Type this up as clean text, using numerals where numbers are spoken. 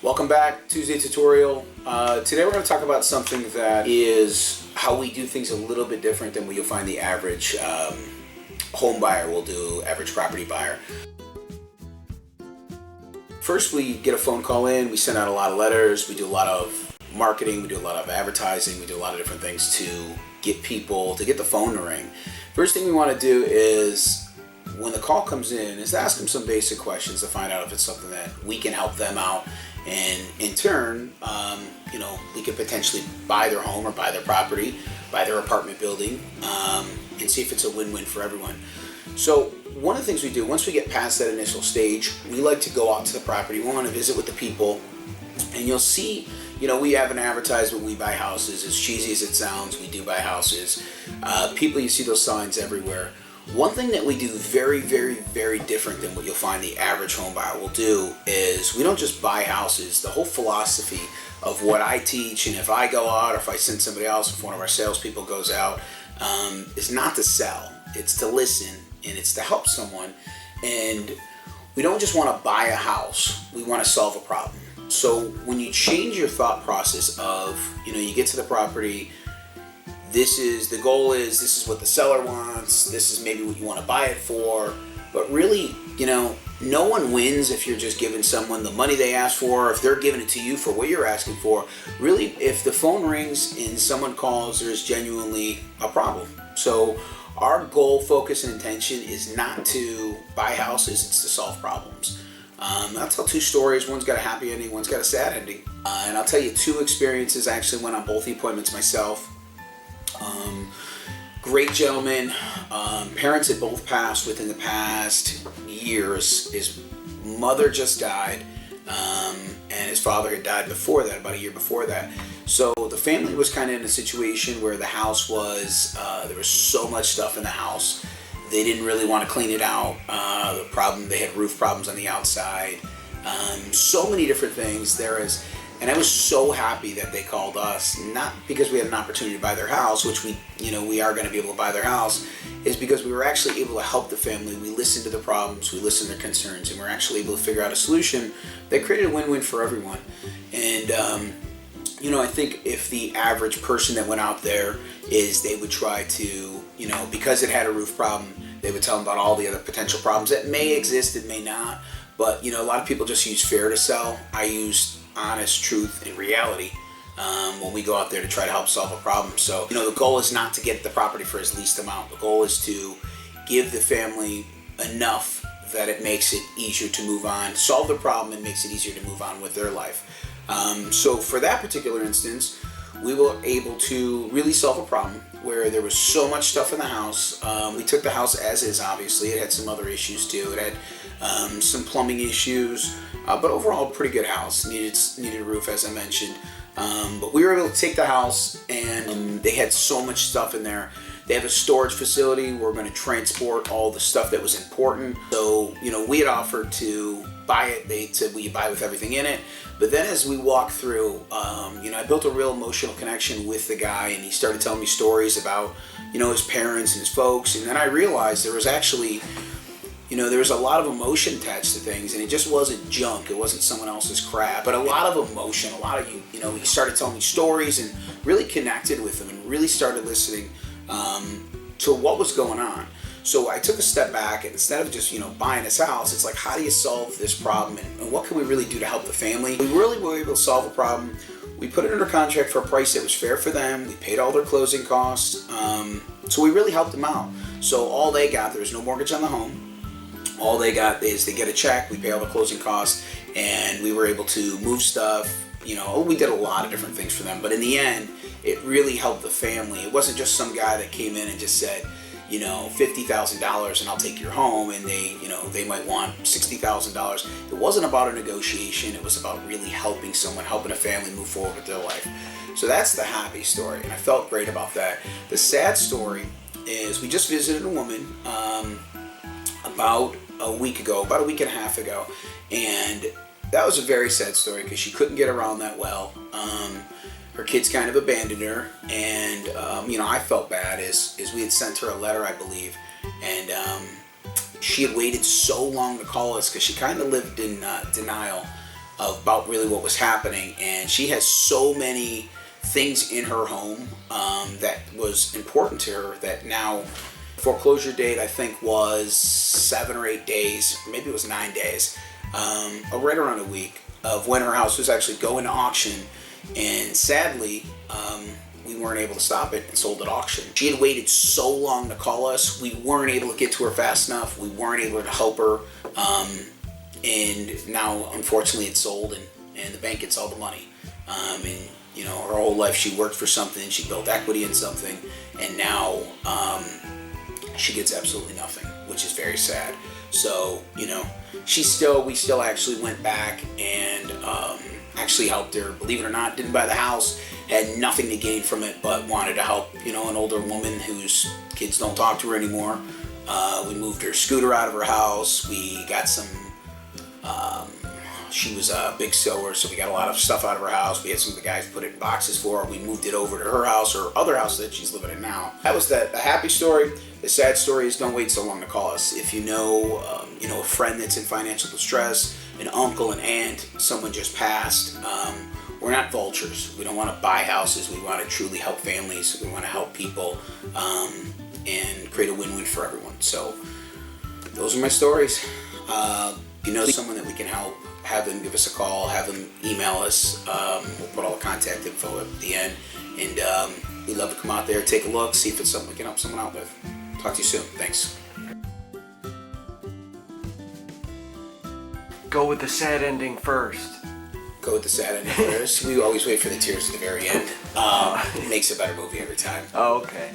Welcome back, Tuesday tutorial. Today we're going to talk about something that is how we do things a little bit different than what you'll find the average home buyer will do, average property buyer. First, we get a phone call in, we send out a lot of letters, we do a lot of marketing, we do a lot of advertising, we do a lot of different things to get people, to get the phone to ring. First thing we want to do is, when the call comes in, is to ask them some basic questions to find out if it's something that we can help them out, and in turn, we could potentially buy their home or buy their property, buy their apartment building, and see if it's a win-win for everyone. So one of the things we do, once we get past that initial stage, we like to go out to the property. We want to visit with the people, and you'll see, we have an advertisement, we buy houses. As cheesy as it sounds, we do buy houses. People, you see those signs everywhere. One thing that we do very, very, very different than what you'll find the average home buyer will do is we don't just buy houses. The whole philosophy of what I teach, and if I go out or if I send somebody else, if one of our salespeople goes out, is not to sell. It's to listen, and it's to help someone. And we don't just want to buy a house. We want to solve a problem. So when you change your thought process of, you get to the property, this is what the seller wants, this is maybe what you want to buy it for, but really, no one wins if you're just giving someone the money they ask for, if they're giving it to you for what you're asking for. Really, if the phone rings and someone calls, there's genuinely a problem. So our goal, focus, and intention is not to buy houses, it's to solve problems. I'll tell two stories. One's got a happy ending, one's got a sad ending. And I'll tell you two experiences. I actually went on both the appointments myself. Great gentleman. Parents had both passed within the past years. His mother just died, and his father had died before that, about a year before that. So the family was kind of in a situation where the house was, there was so much stuff in the house. They didn't really want to clean it out. They had roof problems on the outside. So many different things. And I was so happy that they called us, not because we had an opportunity to buy their house, which we are going to be able to buy their house, is because we were actually able to help the family. We listened to the problems, we listened to their concerns, and we're actually able to figure out a solution that created a win-win for everyone. And, I think if the average person that went out there they would try to, because it had a roof problem, they would tell them about all the other potential problems that may exist, it may not. But, a lot of people just use fear to sell. I use honest truth and reality when we go out there to try to help solve a problem. So, the goal is not to get the property for his least amount. The goal is to give the family enough that it makes it easier to move on, solve the problem, and makes it easier to move on with their life. So for that particular instance, we were able to really solve a problem where there was so much stuff in the house. We took the house as is, obviously. It had some other issues too. It had some plumbing issues, but overall a pretty good house. Needed a roof, as I mentioned. But we were able to take the house, and they had so much stuff in there. They have a storage facility. We're going to transport all the stuff that was important. So, we had offered to buy it. They said, will you buy with everything in it? But then as we walked through, I built a real emotional connection with the guy, and he started telling me stories about, his parents and his folks. And then I realized there was actually, there was a lot of emotion attached to things, and it just wasn't junk. It wasn't someone else's crap, but a lot of emotion, he started telling me stories and really connected with them and really started listening to what was going on. So I took a step back, and instead of just, buying this house, it's like, how do you solve this problem, and what can we really do to help the family? We really were able to solve a problem. We put it under contract for a price that was fair for them. We paid all their closing costs. So we really helped them out. So all they got, there was no mortgage on the home. All they got is they get a check, we pay all the closing costs, and we were able to move stuff. We did a lot of different things for them, but in the end, it really helped the family. It wasn't just some guy that came in and just said, $50,000 and I'll take your home, and they might want $60,000. It wasn't about a negotiation. It was about really helping someone, helping a family move forward with their life. So that's the happy story, and I felt great about that. The sad story is we just visited a woman about a week and a half ago, and that was a very sad story because she couldn't get around that well. Her kids kind of abandoned her, and I felt bad as we had sent her a letter, I believe, and she had waited so long to call us because she kind of lived in denial about really what was happening. And she has so many things in her home that was important to her that now foreclosure date I think was 7 or 8 days, maybe it was 9 days, right around a week of when her house was actually going to auction. And sadly, we weren't able to stop it and sold at auction. She had waited so long to call us. We weren't able to get to her fast enough. We weren't able to help her. And now, unfortunately, it's sold, and the bank gets all the money. And you know, her whole life she worked for something. She built equity in something, and now she gets absolutely nothing, which is very sad. So, you know, we still actually went back and actually helped her. Believe it or not, didn't buy the house, had nothing to gain from it, but wanted to help, you know, an older woman whose kids don't talk to her anymore. We moved her scooter out of her house. We got some, she was a big sewer, so we got a lot of stuff out of her house. We had some of the guys put it in boxes for her. We moved it over to her house, or other house that she's living in now. That was the happy story. The sad story is don't wait so long to call us. If you know, a friend that's in financial distress, an uncle, an aunt, someone just passed. We're not vultures. We don't want to buy houses. We want to truly help families. We want to help people and create a win-win for everyone. So those are my stories. If you know someone that we can help, have them give us a call, have them email us. We'll put all the contact info at the end. And we'd love to come out there, take a look, see if it's something we can help someone out with. Talk to you soon. Thanks. Go with the sad ending first. Go with the sad ending first. We always wait for the tears at the very end. It makes a better movie every time. Oh, okay.